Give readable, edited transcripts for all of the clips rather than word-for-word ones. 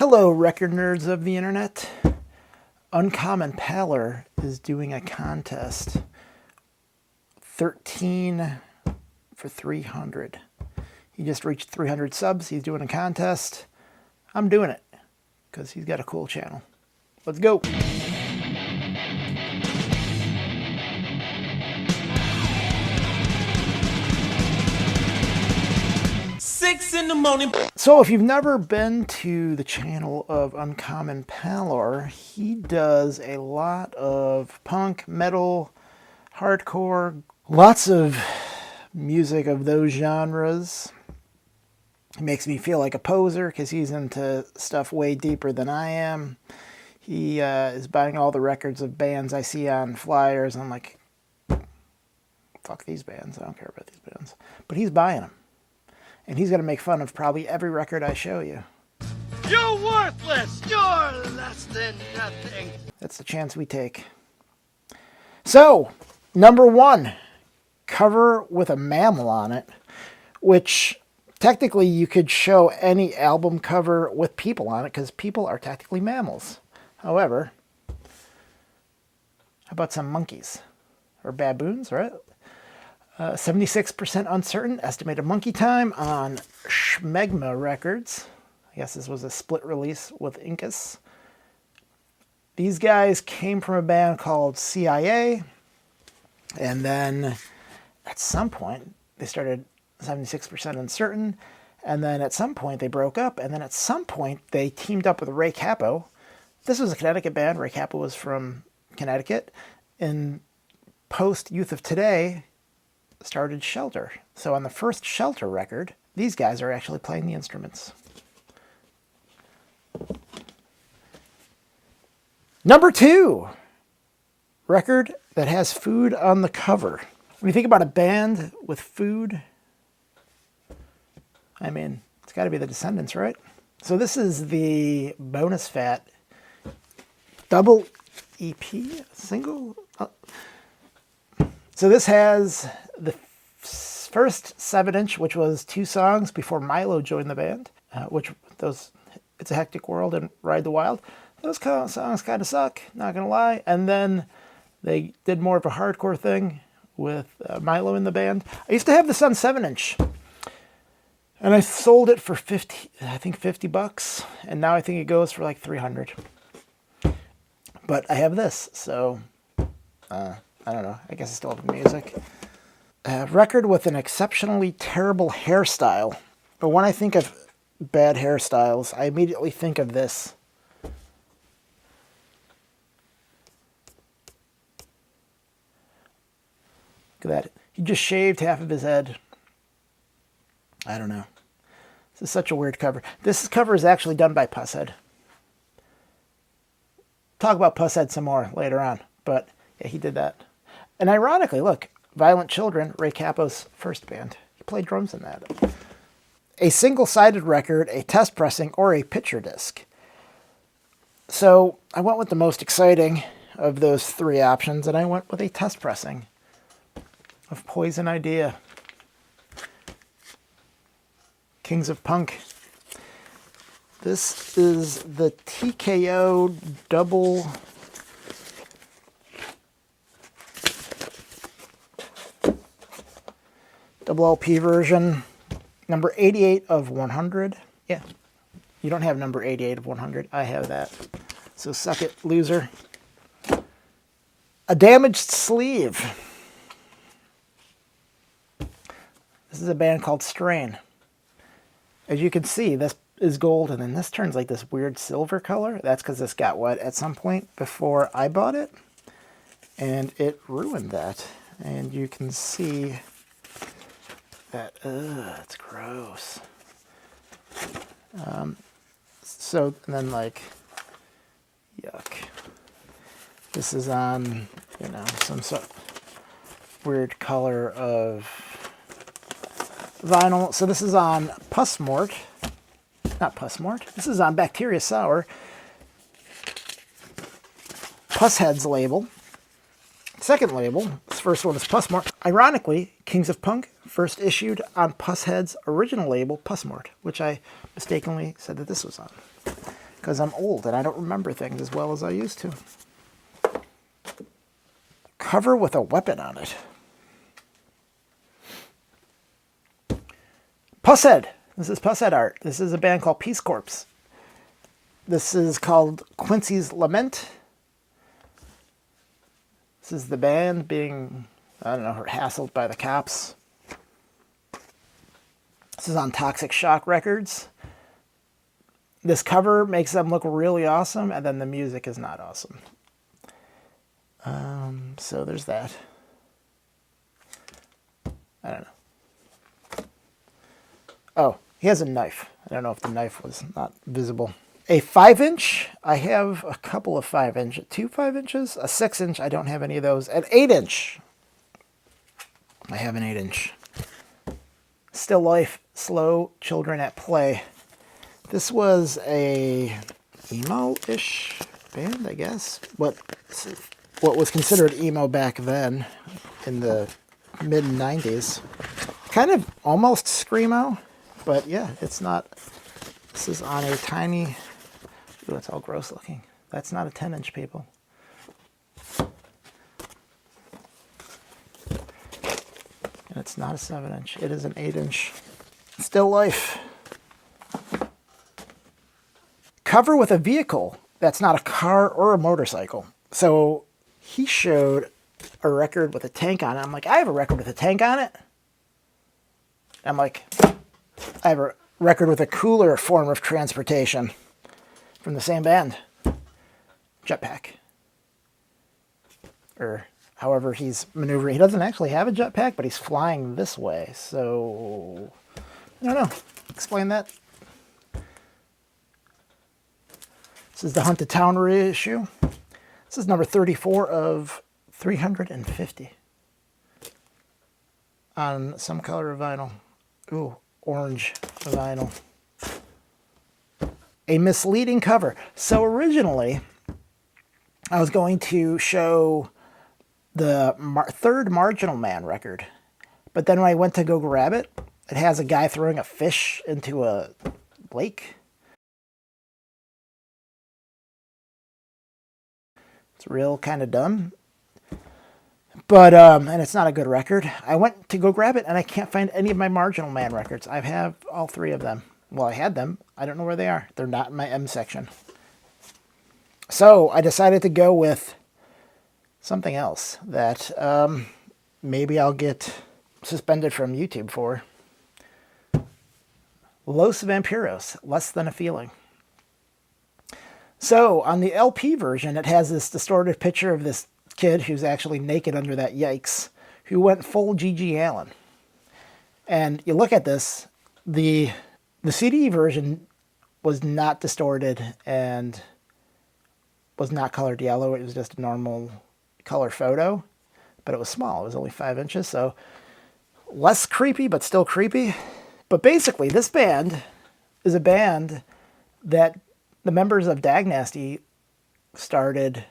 Hello, record nerds of the internet. Uncommon Pallor is doing a contest. 13 for 300. He just reached 300 subs. He's doing a contest. I'm doing it because he's got a cool channel. Let's go. In the morning. So if you've never been to the channel of Uncommon Pallor, he does a lot of punk, metal, hardcore, lots of music of those genres. He makes me feel like a poser because he's into stuff way deeper than I am. He is buying all the records of bands I see on flyers, and I'm like, fuck these bands, I don't care about these bands. But he's buying them. And he's going to make fun of probably every record I show you. You're worthless! You're less than nothing! That's the chance we take. So, number one, cover with a mammal on it, which technically you could show any album cover with people on it because people are technically mammals. However, how about some monkeys? Or baboons, right? 76% uncertain, estimated monkey time on Schmegma Records. I guess this was a split release with Incus. These guys came from a band called CIA, and then at some point they started 76% uncertain, and then at some point they broke up, and then at some point they teamed up with Ray Cappo. This was a Connecticut band. Ray Cappo was from Connecticut. In post Youth of Today, started Shelter. So on the first Shelter record, these guys are actually playing the instruments. Number two, record that has food on the cover. When you think about a band with food, I mean, it's got to be the Descendants, right? So this is the Bonus Fat double EP, single. So this has the first 7-inch, which was 2 songs before Milo joined the band, It's a Hectic World and Ride the Wild. Those songs kind of suck, not going to lie. And then they did more of a hardcore thing with Milo in the band. I used to have this on 7-inch, and I sold it for $50, and now I think it goes for like 300. But I have this, so I don't know. I guess I still have music. A record with an exceptionally terrible hairstyle. But when I think of bad hairstyles, I immediately think of this. Look at that. He just shaved half of his head. I don't know. This is such a weird cover. This cover is actually done by Pusshead. Talk about Pusshead some more later on. But yeah, he did that. And ironically, look, Violent Children, Ray Cappo's first band. He played drums in that. A single-sided record, a test pressing, or a picture disc. So I went with the most exciting of those 3 options, and I went with a test pressing of Poison Idea. Kings of Punk. This is the TKO double LP version, number 88 of 100. Yeah, you don't have number 88 of 100. I have that. So suck it, loser. A damaged sleeve. This is a band called Strain. As you can see, this is gold, and then this turns like this weird silver color. That's because this got wet at some point before I bought it, and it ruined that. And you can see that, it's gross. So, and then like, yuck. This is on, some sort of weird color of vinyl. So this is on this is on Bacteria Sour. Pusshead's label. Second label, this first one is Pussmort. Ironically, Kings of Punk first issued on Pusshead's original label, Pussmort, which I mistakenly said that this was on. because I'm old and I don't remember things as well as I used to. Cover with a weapon on it. Pusshead. This is Pusshead art. This is a band called Peace Corps. This is called Quincy's Lament. This is the band being, I don't know, hassled by the cops. This is on Toxic Shock Records. This cover makes them look really awesome, and then the music is not awesome. So there's that. I don't know. Oh, he has a knife. I don't know if the knife was not visible. A 5-inch. I have a couple of 5-inch. 2 5-inches. A 6-inch. I don't have any of those. An 8-inch. I have an 8-inch. Still Life, Slow Children at Play. This was a emo-ish band, I guess. What was considered emo back then in the mid-90s. Kind of almost screamo, but yeah, it's not. This is on a tiny... Ooh, that's all gross looking. That's not a 10-inch, people. And it's not a 7-inch. It is an 8-inch. Still Life. Cover with a vehicle that's not a car or a motorcycle. So he showed a record with a tank on it. I'm like, I have a record with a tank on it. I'm like, I have a record with a cooler form of transportation from the same band. Jetpack. Or however he's maneuvering. He doesn't actually have a jetpack, but he's flying this way. So, I don't know. Explain that. This is the Haunted Town reissue. This is number 34 of 350 on some color of vinyl. Ooh, orange vinyl. A misleading cover. So originally, I was going to show the third Marginal Man record. But then when I went to go grab it, it has a guy throwing a fish into a lake. It's real kind of dumb. But, and it's not a good record. I went to go grab it, and I can't find any of my Marginal Man records. I have all 3 of them. Well, I had them. I don't know where they are. They're not in my M section. So I decided to go with something else that maybe I'll get suspended from YouTube for. Los Vampiros, Less Than a Feeling. So on the LP version, it has this distorted picture of this kid who's actually naked under that yikes, who went full G.G. Allen. And you look at this, the CD version was not distorted and was not colored yellow. It was just a normal color photo, but it was small. It was only 5 inches, so less creepy, but still creepy. But basically, this band is a band that the members of Dag Nasty started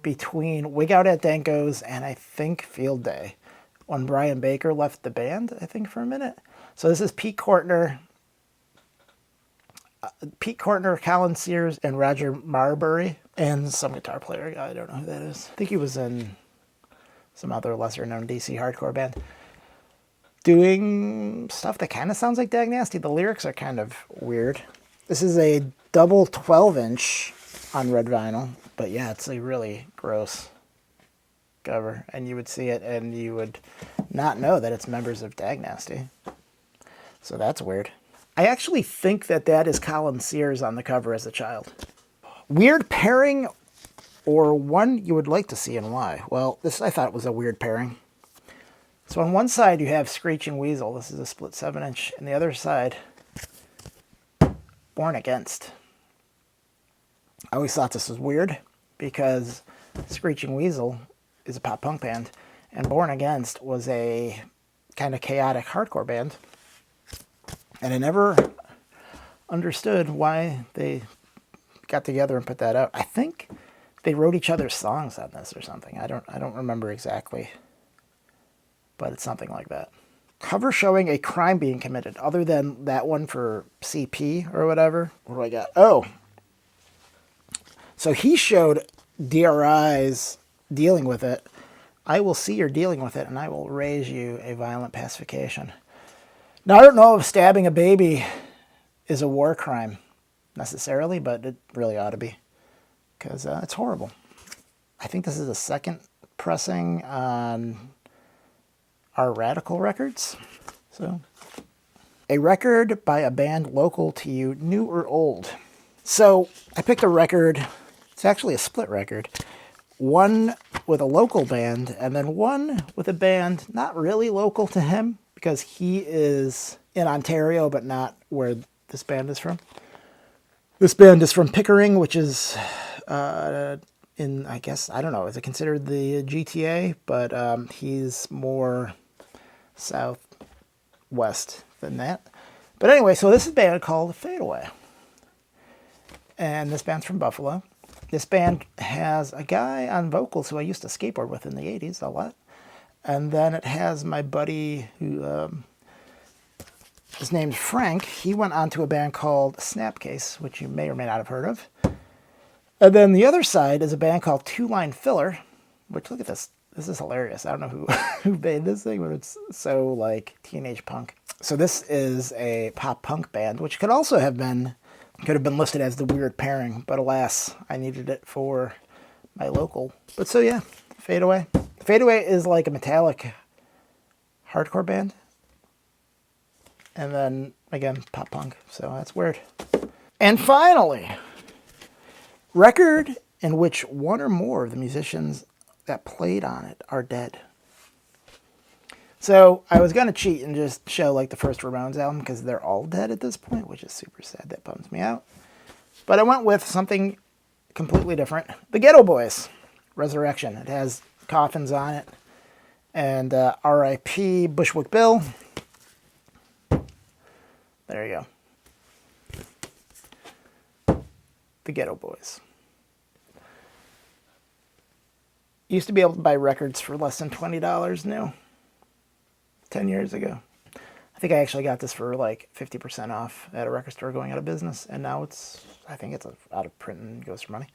between Wig Out at Danko's and I think Field Day, when Brian Baker left the band, I think, for a minute. So this is Pete Kortner, Colin Sears, and Roger Marbury, and some guitar player. I don't know who that is. I think he was in some other lesser-known DC hardcore band, doing stuff that kind of sounds like Dag Nasty. The lyrics are kind of weird. This is a double 12-inch on red vinyl, but yeah, it's a really gross cover, and you would see it and you would not know that it's members of Dag Nasty. So that's weird. I actually think that that is Colin Sears on the cover as a child. Weird pairing, or one you would like to see, and why? Well, this I thought was a weird pairing. So on one side you have Screeching Weasel. This is a split 7-inch. And the other side, Born Against. I always thought this was weird because Screeching Weasel is a pop punk band and Born Against was a kind of chaotic hardcore band. And I never understood why they got together and put that out. I think they wrote each other's songs on this or something. I don't remember exactly, but it's something like that. Cover showing a crime being committed, other than that one for CP or whatever. What do I got? Oh, So he showed DRIs dealing with it. I will see you're dealing with it, and I will raise you a violent pacification. Now, I don't know if stabbing a baby is a war crime necessarily, but it really ought to be, because it's horrible. I think this is the second pressing on our Radical records. So, a record by a band local to you, new or old. So, I picked a record. It's actually a split record. One with a local band, and then one with a band not really local to him, because he is in Ontario, but not where this band is from. This band is from Pickering, which is in, I guess, I don't know, is it considered the GTA? But he's more southwest than that. But anyway, so this is a band called Fade Away. And this band's from Buffalo. This band has a guy on vocals who I used to skateboard with in the 80s a lot. And then it has my buddy who, his name's Frank. He went on to a band called Snapcase, which you may or may not have heard of. And then the other side is a band called Two Line Filler, which, look at this. This is hilarious. I don't know who made this thing, but it's so like teenage punk. So this is a pop punk band, which could have been listed as the weird pairing, but alas, I needed it for my local. But so yeah, Fade Away. Fade Away is like a metallic hardcore band. And then, again, pop punk. So that's weird. And finally, record in which one or more of the musicians that played on it are dead. So I was going to cheat and just show like the first Ramones album, because they're all dead at this point, which is super sad. That bums me out. But I went with something completely different. The Ghetto Boys, Resurrection. It has coffins on it. And R.I.P. Bushwick Bill. There you go. The Ghetto Boys. Used to be able to buy records for less than $20 new. 10 years ago. I think I actually got this for like 50% off at a record store going out of business. And now I think it's out of print and goes for money.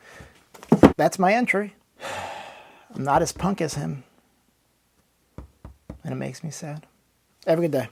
That's my entry. I'm not as punk as him. And it makes me sad. Have a good day.